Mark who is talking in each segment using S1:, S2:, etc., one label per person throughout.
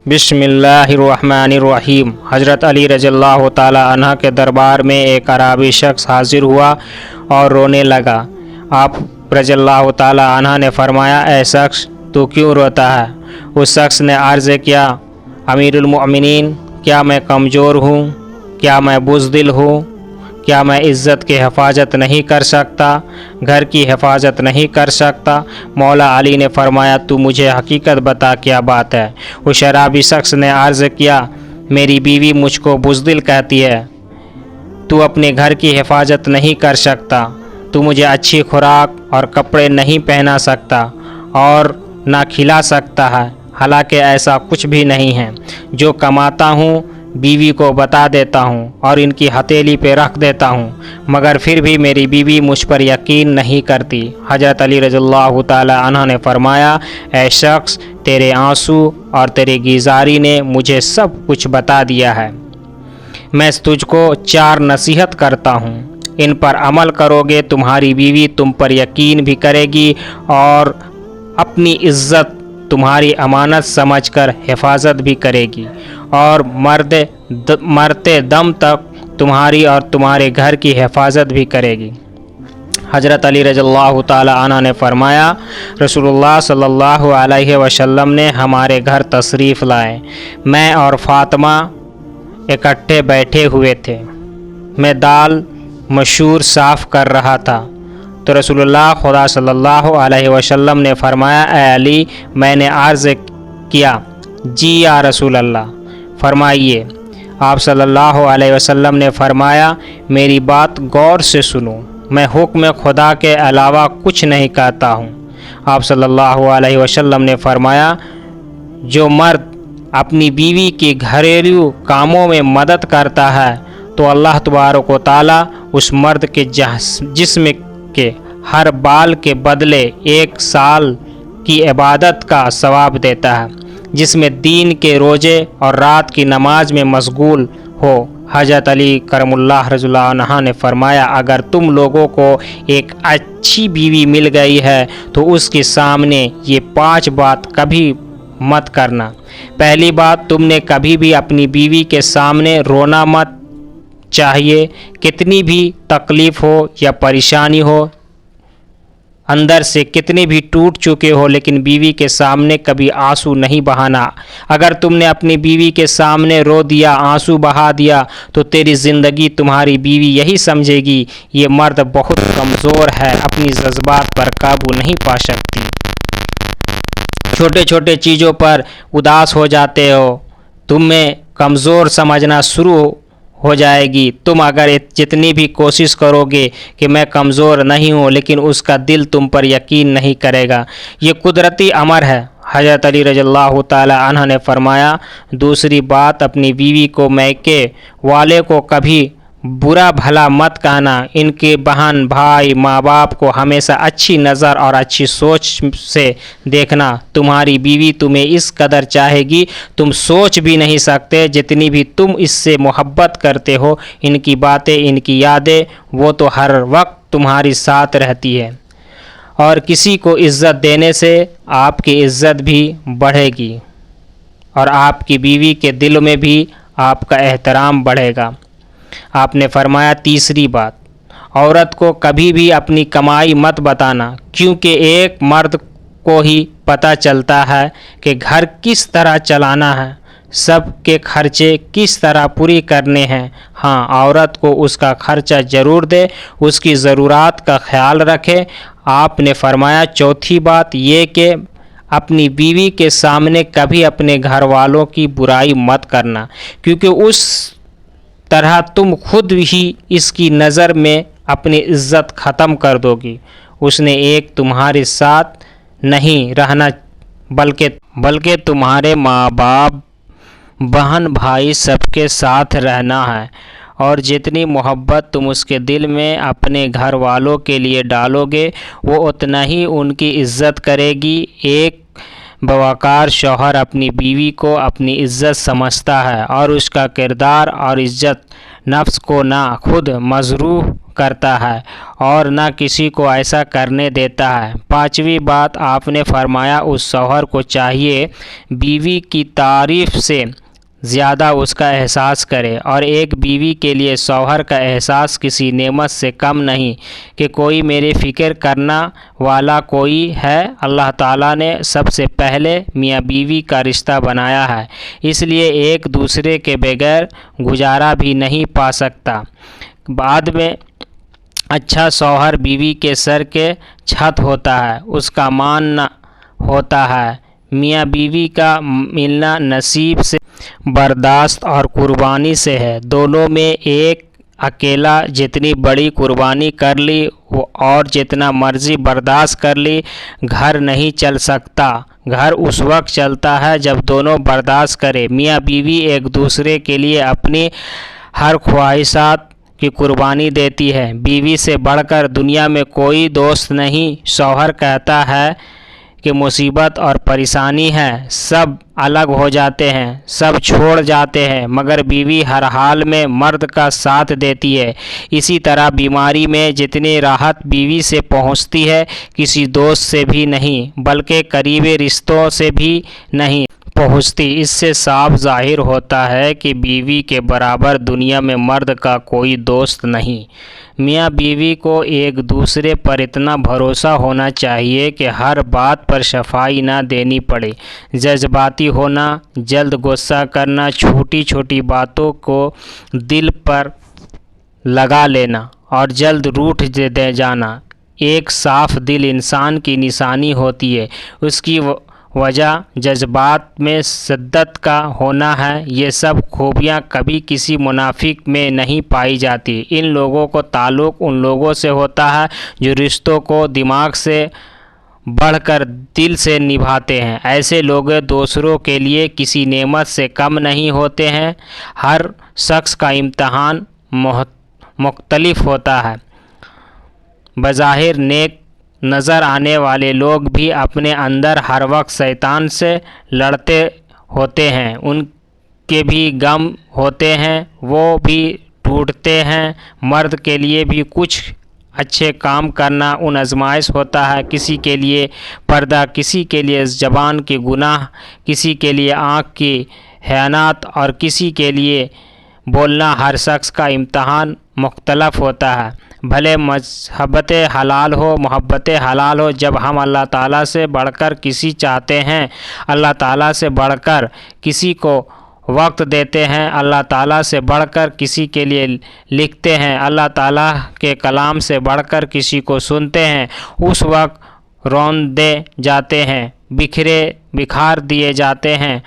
S1: بسم اللہ الرحمن الرحیم۔ حضرت علی رضی اللہ تعالی عنہ کے دربار میں ایک اعرابی شخص حاضر ہوا اور رونے لگا۔ آپ رضی اللہ تعالی عنہ نے فرمایا، اے شخص تو کیوں روتا ہے؟ اس شخص نے عرض کیا، امیر المؤمنین، کیا میں کمزور ہوں؟ کیا میں بزدل ہوں؟ کیا میں عزت کی حفاظت نہیں کر سکتا؟ گھر کی حفاظت نہیں کر سکتا؟ مولا علی نے فرمایا، تو مجھے حقیقت بتا، کیا بات ہے؟ اس شرابی شخص نے عرض کیا، میری بیوی مجھ کو بزدل کہتی ہے، تو اپنے گھر کی حفاظت نہیں کر سکتا، تو مجھے اچھی خوراک اور کپڑے نہیں پہنا سکتا اور نہ کھلا سکتا ہے۔ حالانکہ ایسا کچھ بھی نہیں ہے، جو کماتا ہوں بیوی کو بتا دیتا ہوں اور ان کی ہتھیلی پہ رکھ دیتا ہوں، مگر پھر بھی میری بیوی مجھ پر یقین نہیں کرتی۔ حضرت علی رضی اللہ تعالی عنہ نے فرمایا، اے شخص، تیرے آنسو اور تیری گیزاری نے مجھے سب کچھ بتا دیا ہے۔ میں تجھ کو 4 نصیحت کرتا ہوں، ان پر عمل کرو گے تمہاری بیوی تم پر یقین بھی کرے گی اور اپنی عزت تمہاری امانت سمجھ کر حفاظت بھی کرے گی، اور مرتے دم تک تمہاری اور تمہارے گھر کی حفاظت بھی کرے گی۔ حضرت علی رضی اللہ تعالی عنہ نے فرمایا، رسول اللہ صلی اللہ علیہ وسلم نے ہمارے گھر تشریف لائے۔ میں اور فاطمہ اکٹھے بیٹھے ہوئے تھے۔ میں دال مشور صاف کر رہا تھا تو رسول اللہ خدا صلی اللہ علیہ وسلم نے فرمایا، اے علی، میں نے عرض کیا، جی یا رسول اللہ، فرمائیے۔ آپ صلی اللہ علیہ وسلم نے فرمایا، میری بات غور سے سنو، میں حکم خدا کے علاوہ کچھ نہیں کہتا ہوں۔ آپ صلی اللہ علیہ وسلم نے فرمایا، جو مرد اپنی بیوی کی گھریلو کاموں میں مدد کرتا ہے تو اللہ تبارک و تعالی اس مرد کے جسم کے ہر بال کے بدلے 1 سال کی عبادت کا ثواب دیتا ہے، جس میں دین کے روزے اور رات کی نماز میں مشغول ہو۔ حضرت علی کرم اللہ رضی اللہ عنہ نے فرمایا، اگر تم لوگوں کو ایک اچھی بیوی مل گئی ہے تو اس کے سامنے یہ 5 بات کبھی مت کرنا۔ پہلی بات، تم نے کبھی بھی اپنی بیوی کے سامنے رونا مت چاہیے، کتنی بھی تکلیف ہو یا پریشانی ہو، اندر سے کتنے بھی ٹوٹ چکے ہو، لیکن بیوی کے سامنے کبھی آنسو نہیں بہانا۔ اگر تم نے اپنی بیوی کے سامنے رو دیا، آنسو بہا دیا، تو تیری زندگی تمہاری بیوی یہی سمجھے گی، یہ مرد بہت کمزور ہے، اپنی جذبات پر قابو نہیں پا سکتی۔ چھوٹے چھوٹے چیزوں پر اداس ہو جاتے ہو، تمہیں کمزور سمجھنا شروع ہو جائے گی۔ تم اگر جتنی بھی کوشش کرو گے کہ میں کمزور نہیں ہوں، لیکن اس کا دل تم پر یقین نہیں کرے گا، یہ قدرتی امر ہے۔ حضرت علی رضی اللہ تعالی عنہ نے فرمایا، دوسری بات، اپنی بیوی کو میکے والے کو کبھی برا بھلا مت کہنا۔ ان کے بہن بھائی ماں باپ کو ہمیشہ اچھی نظر اور اچھی سوچ سے دیکھنا۔ تمہاری بیوی تمہیں اس قدر چاہے گی تم سوچ بھی نہیں سکتے، جتنی بھی تم اس سے محبت کرتے ہو۔ ان کی باتیں، ان کی یادیں، وہ تو ہر وقت تمہاری ساتھ رہتی ہے، اور کسی کو عزت دینے سے آپ کی عزت بھی بڑھے گی اور آپ کی بیوی کے دل میں بھی آپ کا احترام بڑھے گا۔ آپ نے فرمایا، تیسری بات، عورت کو کبھی بھی اپنی کمائی مت بتانا، کیونکہ ایک مرد کو ہی پتہ چلتا ہے کہ گھر کس طرح چلانا ہے، سب کے خرچے کس طرح پوری کرنے ہیں۔ ہاں، عورت کو اس کا خرچہ ضرور دے، اس کی ضرورات کا خیال رکھے۔ آپ نے فرمایا، چوتھی بات یہ کہ اپنی بیوی کے سامنے کبھی اپنے گھر والوں کی برائی مت کرنا، کیونکہ اس طرح تم خود ہی اس کی نظر میں اپنی عزت ختم کر دو گی۔ اس نے ایک تمہارے ساتھ نہیں رہنا بلکہ تمہارے ماں باپ، بہن بھائی سب کے ساتھ رہنا ہے، اور جتنی محبت تم اس کے دل میں اپنے گھر والوں کے لیے ڈالو گے، وہ اتنا ہی ان کی عزت کرے گی۔ ایک باوقار شوہر اپنی بیوی کو اپنی عزت سمجھتا ہے اور اس کا کردار اور عزت نفس کو نہ خود مجروح کرتا ہے اور نہ کسی کو ایسا کرنے دیتا ہے۔ پانچویں بات آپ نے فرمایا اس شوہر کو چاہیے بیوی کی تعریف سے زیادہ اس کا احساس کرے، اور ایک بیوی کے لیے شوہر کا احساس کسی نعمت سے کم نہیں کہ کوئی میری فکر کرنا والا کوئی ہے۔ اللہ تعالیٰ نے سب سے پہلے میاں بیوی کا رشتہ بنایا ہے، اس لیے ایک دوسرے کے بغیر گزارا بھی نہیں پا سکتا۔ بعد میں اچھا شوہر بیوی کے سر کے چھت ہوتا ہے، اس کا ماننا ہوتا ہے۔ میاں بیوی کا ملنا نصیب سے، برداشت اور قربانی سے ہے۔ دونوں میں ایک اکیلا جتنی بڑی قربانی کر لی اور جتنا مرضی برداشت کر لی، گھر نہیں چل سکتا۔ گھر اس وقت چلتا ہے جب دونوں برداشت کرے۔ میاں بیوی ایک دوسرے کے لیے اپنی ہر خواہشات کی قربانی دیتی ہے۔ بیوی سے بڑھ کر دنیا میں کوئی دوست نہیں۔ شوہر کہتا ہے کہ مصیبت اور پریشانی ہے، سب الگ ہو جاتے ہیں، سب چھوڑ جاتے ہیں، مگر بیوی ہر حال میں مرد کا ساتھ دیتی ہے۔ اسی طرح بیماری میں جتنی راحت بیوی سے پہنچتی ہے، کسی دوست سے بھی نہیں، بلکہ قریبی رشتوں سے بھی نہیں پہنچتی۔ اس سے صاف ظاہر ہوتا ہے کہ بیوی کے برابر دنیا میں مرد کا کوئی دوست نہیں۔ میاں بیوی کو ایک دوسرے پر اتنا بھروسہ ہونا چاہیے کہ ہر بات پر صفائی نہ دینی پڑے۔ جذباتی ہونا، جلد غصہ کرنا، چھوٹی چھوٹی باتوں کو دل پر لگا لینا اور جلد روٹھ جانا ایک صاف دل انسان کی نشانی ہوتی ہے۔ اس کی وجہ جذبات میں شدت کا ہونا ہے۔ یہ سب خوبیاں کبھی کسی منافق میں نہیں پائی جاتی۔ ان لوگوں کو تعلق ان لوگوں سے ہوتا ہے جو رشتوں کو دماغ سے بڑھ کر دل سے نبھاتے ہیں۔ ایسے لوگ دوسروں کے لیے کسی نعمت سے کم نہیں ہوتے ہیں۔ ہر شخص کا امتحان مختلف ہوتا ہے۔ بظاہر نیک نظر آنے والے لوگ بھی اپنے اندر ہر وقت شیطان سے لڑتے ہوتے ہیں۔ ان کے بھی غم ہوتے ہیں، وہ بھی ٹوٹتے ہیں۔ مرد کے لیے بھی کچھ اچھے کام کرنا ان آزمائش ہوتا ہے۔ کسی کے لیے پردہ، کسی کے لیے زبان کے گناہ، کسی کے لیے آنکھ کی خیانت اور کسی کے لیے بولنا۔ ہر شخص کا امتحان مختلف ہوتا ہے۔ بھلے محبت حلال ہو، جب ہم اللہ تعالیٰ سے بڑھ کر کسی چاہتے ہیں، اللہ تعالیٰ سے بڑھ کر کسی کو وقت دیتے ہیں، اللہ تعالیٰ سے بڑھ کر کسی کے لیے لکھتے ہیں، اللہ تعالیٰ کے کلام سے بڑھ کر کسی کو سنتے ہیں، اس وقت روندے جاتے ہیں، بکھار دیے جاتے ہیں۔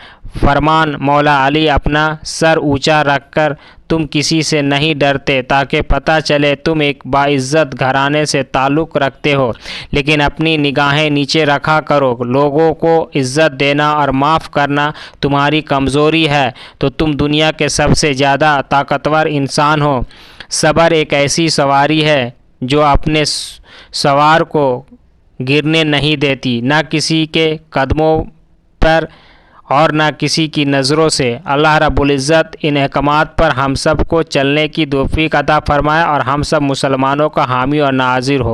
S1: فرمان مولا علی، اپنا سر اونچا رکھ کر تم کسی سے نہیں ڈرتے تاکہ پتہ چلے تم ایک باعزت گھرانے سے تعلق رکھتے ہو، لیکن اپنی نگاہیں نیچے رکھا کرو۔ لوگوں کو عزت دینا اور معاف کرنا تمہاری کمزوری ہے تو تم دنیا کے سب سے زیادہ طاقتور انسان ہو۔ صبر ایک ایسی سواری ہے جو اپنے سوار کو گرنے نہیں دیتی، نہ کسی کے قدموں پر اور نہ کسی کی نظروں سے۔ اللہ رب العزت ان احکامات پر ہم سب کو چلنے کی توفیق عطا فرمائے اور ہم سب مسلمانوں کا حامی اور ناصر ہو۔